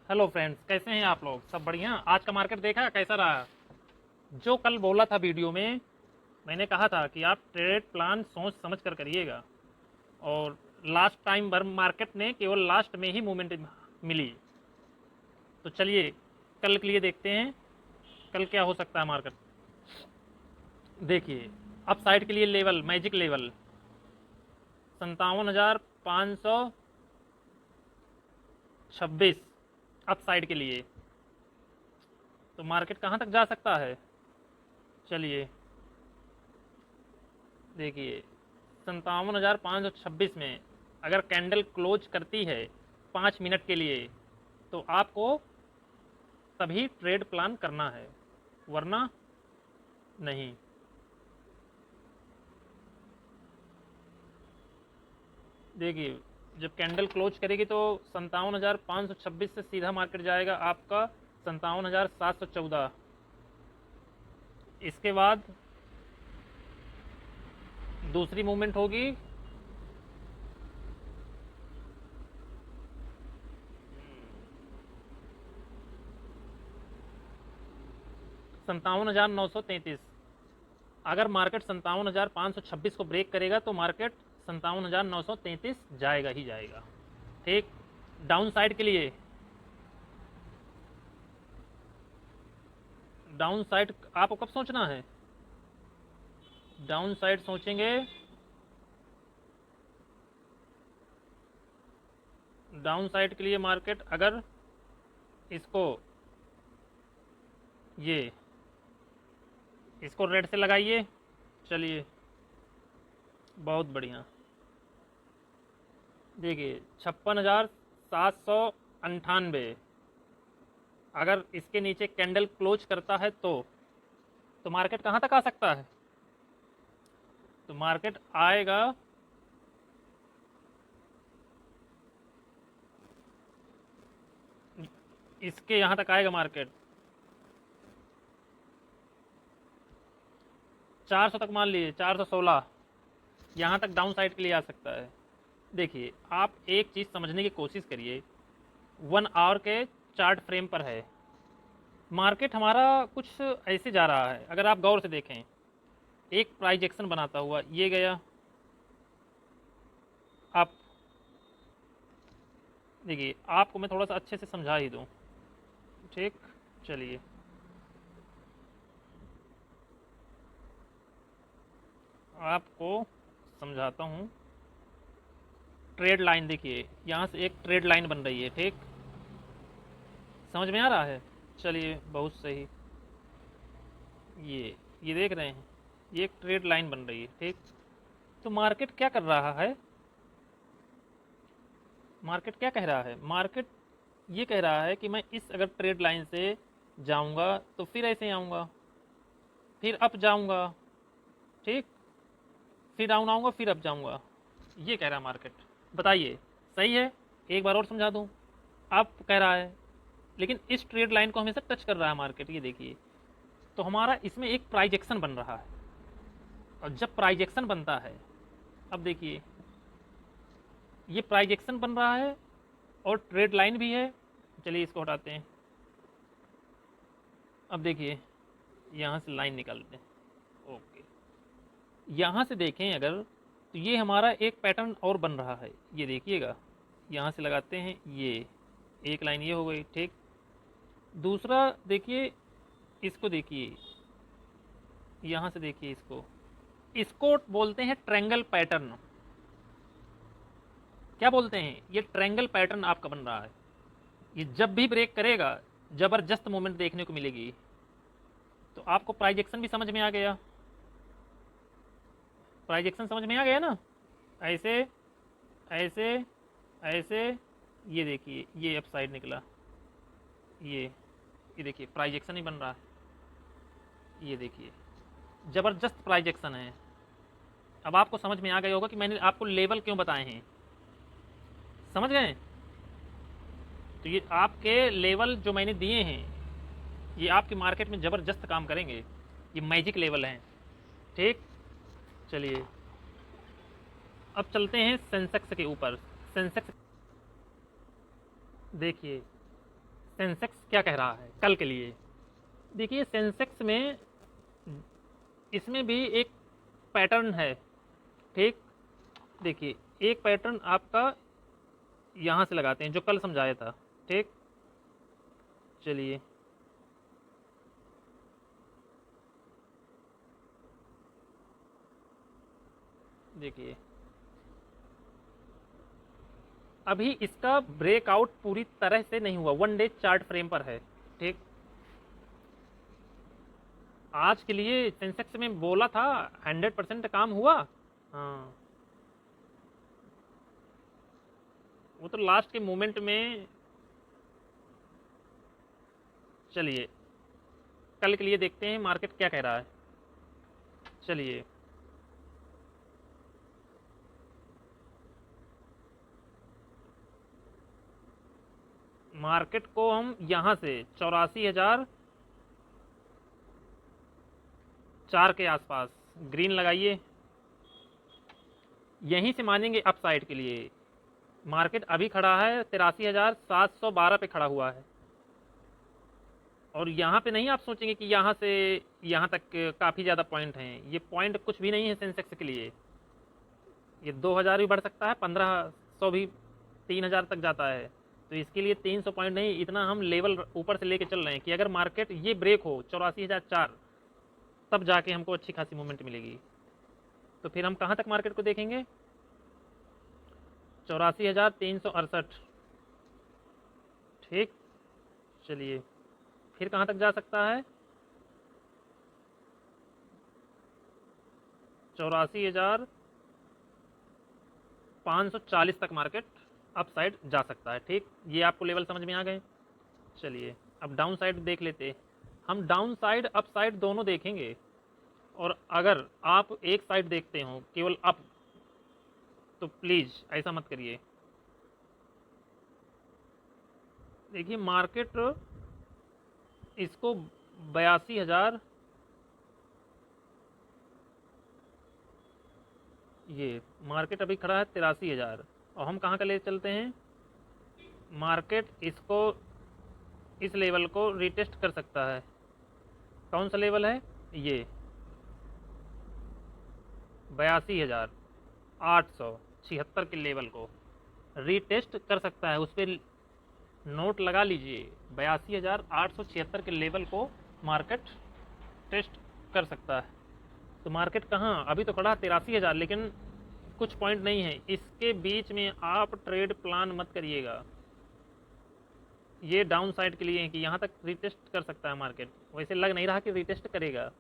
Hello friends, कैसे हैं आप लोग? सब बढ़िया। आज का मार्केट देखा कैसा रहा? जो कल बोला था वीडियो में, मैंने कहा था कि आप ट्रेड प्लान सोच समझ कर करिएगा। और लास्ट टाइम भर मार्केट ने केवल लास्ट में ही मूवमेंट मिली। तो चलिए कल के लिए देखते हैं कल क्या हो सकता है मार्केट। देखिए, अप साइड के लिए level, magic level 57,526 up side के लिए। तो मार्केट कहाँ तक जा सकता है? चलिए देखिए, 57,526 में अगर कैंडल क्लोज करती है 5 मिनट के लिए, तो आपको तभी ट्रेड प्लान करना है, वरना नहीं। देखिए, जब कैंडल क्लोज करेगी तो 57,526 से सीधा मार्केट जाएगा आपका 57,714। इसके बाद दूसरी मूवमेंट होगी 57,933। अगर मार्केट 57,526 को ब्रेक करेगा तो मार्केट 57,933 जाएगा ही जाएगा। ठीक। डाउन साइड के लिए, डाउन साइड आपको कब सोचना है? डाउन साइड सोचेंगे, डाउन साइड के लिए मार्केट अगर इसको, ये इसको रेड से लगाइए। चलिए, बहुत बढ़िया। देखिए, 56,798 अगर इसके नीचे कैंडल क्लोज करता है तो मार्केट कहाँ तक आ सकता है? तो मार्केट आएगा इसके यहाँ तक आएगा मार्केट 400 तक, मान लीजिए 416। यहाँ तक डाउन साइड के लिए आ सकता है। देखिए, आप एक चीज़ समझने की कोशिश करिए। 1 आवर के चार्ट फ्रेम पर है मार्केट हमारा, कुछ ऐसे जा रहा है। अगर आप गौर से देखें, एक प्राइस एक्शन बनाता हुआ ये गया। आप देखिए, आपको मैं थोड़ा सा अच्छे से समझा ही दूँ। ठीक। चलिए, आपको समझाता हूँ। ट्रेड लाइन देखिए, यहाँ से एक ट्रेड लाइन बन रही है। ठीक, समझ में आ रहा है? चलिए, बहुत सही। ये देख रहे हैं, ये एक ट्रेड लाइन बन रही है। ठीक। तो मार्केट क्या कर रहा है? मार्केट क्या कह रहा है? मार्केट ये कह रहा है कि मैं इस अगर ट्रेड लाइन से जाऊंगा तो फिर ऐसे आऊंगा, फिर अप जाऊंगा। ठीक। फिर डाउन आऊंगा, फिर अप जाऊंगा। ये कह रहा है मार्केट। बताइए, सही है? एक बार और समझा दूं। अप कह रहा है, लेकिन इस ट्रेड लाइन को हमेशा टच कर रहा है मार्केट। ये देखिए, तो हमारा इसमें एक प्राइजेक्शन बन रहा है। और जब प्राइजेक्शन बनता है, अब देखिए, ये प्राइजेक्शन बन रहा है और ट्रेड लाइन भी है। चलिए, इसको हटाते हैं। अब देखिए, यहाँ से लाइन निकालते हैं। ओके, यहाँ से देखें अगर, तो ये हमारा एक पैटर्न और बन रहा है। ये देखिएगा, यहाँ से लगाते हैं, ये एक लाइन ये हो गई। ठीक। दूसरा देखिए, इसको देखिए, यहाँ से देखिए, इसको इसको बोलते हैं ट्रायंगल पैटर्न। क्या बोलते हैं? ये ट्रायंगल पैटर्न आपका बन रहा है। ये जब भी ब्रेक करेगा, जबरदस्त मूवमेंट देखने को मिलेगी। तो आपको प्राइजेक्शन भी समझ में आ गया। प्राइजेक्शन समझ में आ गया ना? ऐसे, ऐसे, ऐसे। ये देखिए, ये अप साइड निकला। ये देखिए, प्राइजेक्शन ही बन रहा है। ये देखिए, जबरदस्त प्राइजेक्शन है। अब आपको समझ में आ गया होगा कि मैंने आपको लेवल क्यों बताए हैं। समझ गए? तो ये आपके लेवल जो मैंने दिए हैं, ये आपकी मार्केट में ज़बरदस्त काम करेंगे। ये मैजिक लेवल हैं। ठीक। चलिए, अब चलते हैं सेंसेक्स के ऊपर। सेंसेक्स देखिए, सेंसेक्स क्या कह रहा है कल के लिए। देखिए सेंसेक्स में, इसमें भी एक पैटर्न है, ठीक। देखिए एक पैटर्न आपका यहाँ से लगाते हैं जो कल समझाया था, ठीक। चलिए देखिए अभी इसका ब्रेकआउट पूरी तरह से नहीं हुआ, 1 डे चार्ट फ्रेम पर है, ठीक। आज के लिए सेंसेक्स में बोला था 100% काम हुआ। हाँ, वो तो लास्ट के मोमेंट में। चलिए कल के लिए देखते हैं मार्केट क्या कह रहा है। चलिए मार्केट को हम यहाँ से 84,004 के आसपास ग्रीन लगाइए, यहीं से मानेंगे अप साइड के लिए। मार्केट अभी खड़ा है 83,712 पे खड़ा हुआ है, और यहाँ पे नहीं आप सोचेंगे कि यहाँ से यहाँ तक काफ़ी ज़्यादा पॉइंट हैं। ये पॉइंट कुछ भी नहीं है सेंसेक्स के लिए। ये 2,000 भी बढ़ सकता है, 1,500 भी, 3,000 तक जाता है। तो इसके लिए 300 पॉइंट नहीं, इतना हम लेवल ऊपर से लेके चल रहे हैं कि अगर मार्केट ये ब्रेक हो 84,004, तब जाके हमको अच्छी खासी मूवमेंट मिलेगी। तो फिर हम कहाँ तक मार्केट को देखेंगे? 84,368, ठीक। चलिए फिर कहाँ तक जा सकता है? 84,540 तक मार्केट अप साइड जा सकता है, ठीक। ये आपको लेवल समझ में आ गए। चलिए अब डाउन साइड देख लेते हैं। हम डाउन साइड अप साइड दोनों देखेंगे, और अगर आप एक साइड देखते हो केवल अप, तो प्लीज़ ऐसा मत करिए। देखिए मार्केट इसको 82,000, ये मार्केट अभी खड़ा है 83,000, और हम कहाँ का ले चलते हैं? मार्केट इसको, इस लेवल को रिटेस्ट कर सकता है। कौन सा लेवल है? ये 82,876 के लेवल को रिटेस्ट कर सकता है। उस पर नोट लगा लीजिए, 82,876 के लेवल को मार्केट टेस्ट कर सकता है। तो मार्केट कहाँ अभी तो खड़ा 83,000, लेकिन कुछ पॉइंट नहीं है इसके बीच में। आप ट्रेड प्लान मत करिएगा। ये डाउन साइड के लिए है कि यहाँ तक रिटेस्ट कर सकता है मार्केट, वैसे लग नहीं रहा कि रिटेस्ट करेगा।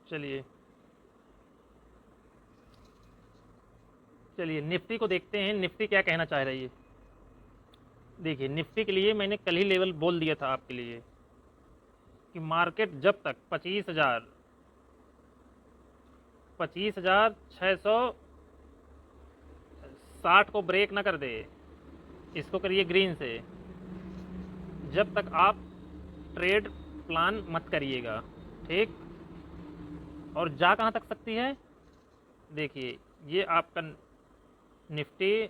चलिए चलिए निफ्टी को देखते हैं, निफ्टी क्या कहना चाह रही है। देखिए निफ्टी के लिए मैंने कल ही लेवल बोल दिया था आपके लिए कि मार्केट जब तक 25,660 को ब्रेक ना कर दे, इसको करिए ग्रीन से, जब तक आप ट्रेड प्लान मत करिएगा, ठीक। और जा कहाँ तक सकती है? देखिए ये आपका निफ्टी,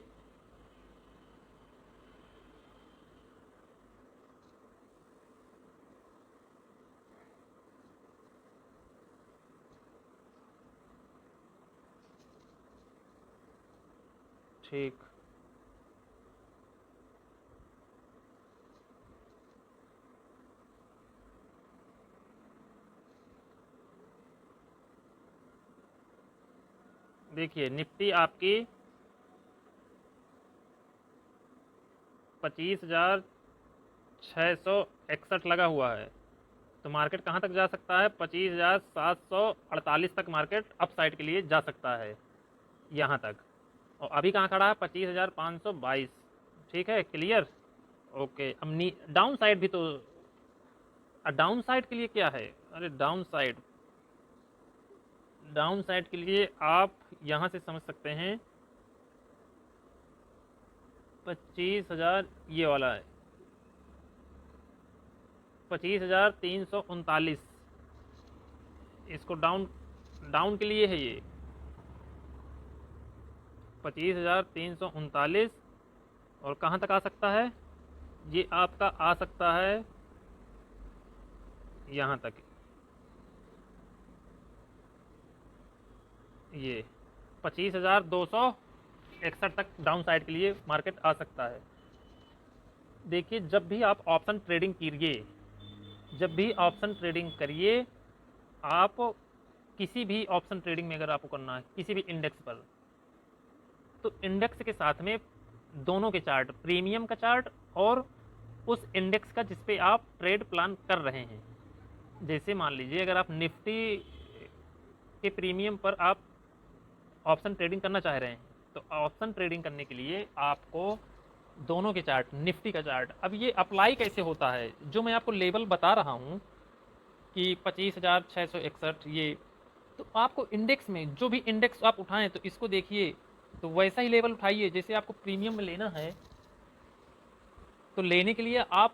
ठीक। देखिए निफ्टी आपकी 25,661 लगा हुआ है, तो मार्केट कहाँ तक जा सकता है? 25,748 तक मार्केट अप साइड के लिए जा सकता है, यहाँ तक। और अभी कहाँ खड़ा है? 25,522, ठीक है, क्लियर। ओके अब डाउन साइड भी तो, डाउन साइड के लिए क्या है? अरे डाउन साइड, डाउन साइड के लिए आप यहाँ से समझ सकते हैं 25,000, ये वाला है 25,339, इसको डाउन, डाउन के लिए है ये। 25,339 और कहाँ तक आ सकता है, ये आपका आ सकता है यहाँ तक, ये 25,261 तक डाउन साइड के लिए मार्केट आ सकता है। देखिए जब भी आप ऑप्शन ट्रेडिंग करिए, जब भी ऑप्शन ट्रेडिंग करिए आप, किसी भी ऑप्शन ट्रेडिंग में अगर आपको करना है किसी भी इंडेक्स पर, तो इंडेक्स के साथ में दोनों के चार्ट, प्रीमियम का चार्ट और उस इंडेक्स का जिस पे आप ट्रेड प्लान कर रहे हैं। जैसे मान लीजिए अगर आप निफ्टी के प्रीमियम पर आप ऑप्शन ट्रेडिंग करना चाह रहे हैं, तो ऑप्शन ट्रेडिंग करने के लिए आपको दोनों के चार्ट, निफ्टी का चार्ट, अब ये अप्लाई कैसे होता है, जो मैं आपको लेवल बता रहा हूँ कि 25,661 ये, तो आपको इंडेक्स में जो भी इंडेक्स आप उठाएं तो इसको देखिए, तो वैसा ही लेवल उठाइए। जैसे आपको प्रीमियम में लेना है तो लेने के लिए आप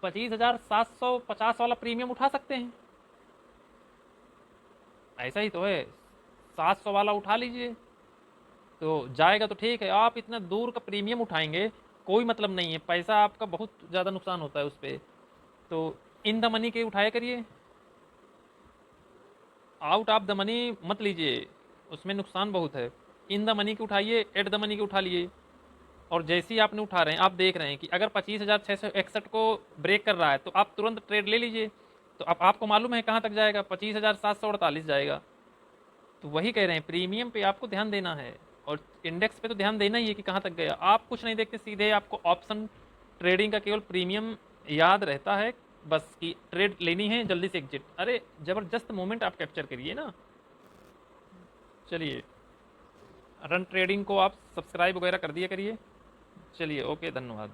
25,750 वाला प्रीमियम उठा सकते हैं, ऐसा ही तो है, 700 वाला उठा लीजिए तो जाएगा तो ठीक है। आप इतना दूर का प्रीमियम उठाएंगे कोई मतलब नहीं है, पैसा आपका बहुत ज़्यादा नुकसान होता है उस पर। तो इन द मनी के उठाया करिए, आउट ऑफ द मनी मत लीजिए, उसमें नुकसान बहुत है। इन द मनी के उठाइए, एट द मनी के उठा लिए, और जैसे ही आपने उठा रहे हैं आप देख रहे हैं कि अगर 25,661 को ब्रेक कर रहा है तो आप तुरंत ट्रेड ले लीजिए। तो अब आपको मालूम है कहाँ तक जाएगा, 25,748 जाएगा। तो वही कह रहे हैं, प्रीमियम पे आपको ध्यान देना है और इंडेक्स पे तो ध्यान देना ही है कि कहाँ तक गया। आप कुछ नहीं देखते, सीधे आपको ऑप्शन ट्रेडिंग का केवल प्रीमियम याद रहता है, बस कि ट्रेड लेनी है जल्दी से एग्जिट। अरे ज़बरदस्त मोमेंट आप कैप्चर करिए ना। चलिए, रन ट्रेडिंग को आप सब्सक्राइब वगैरह कर दिया करिए। चलिए, ओके, धन्यवाद।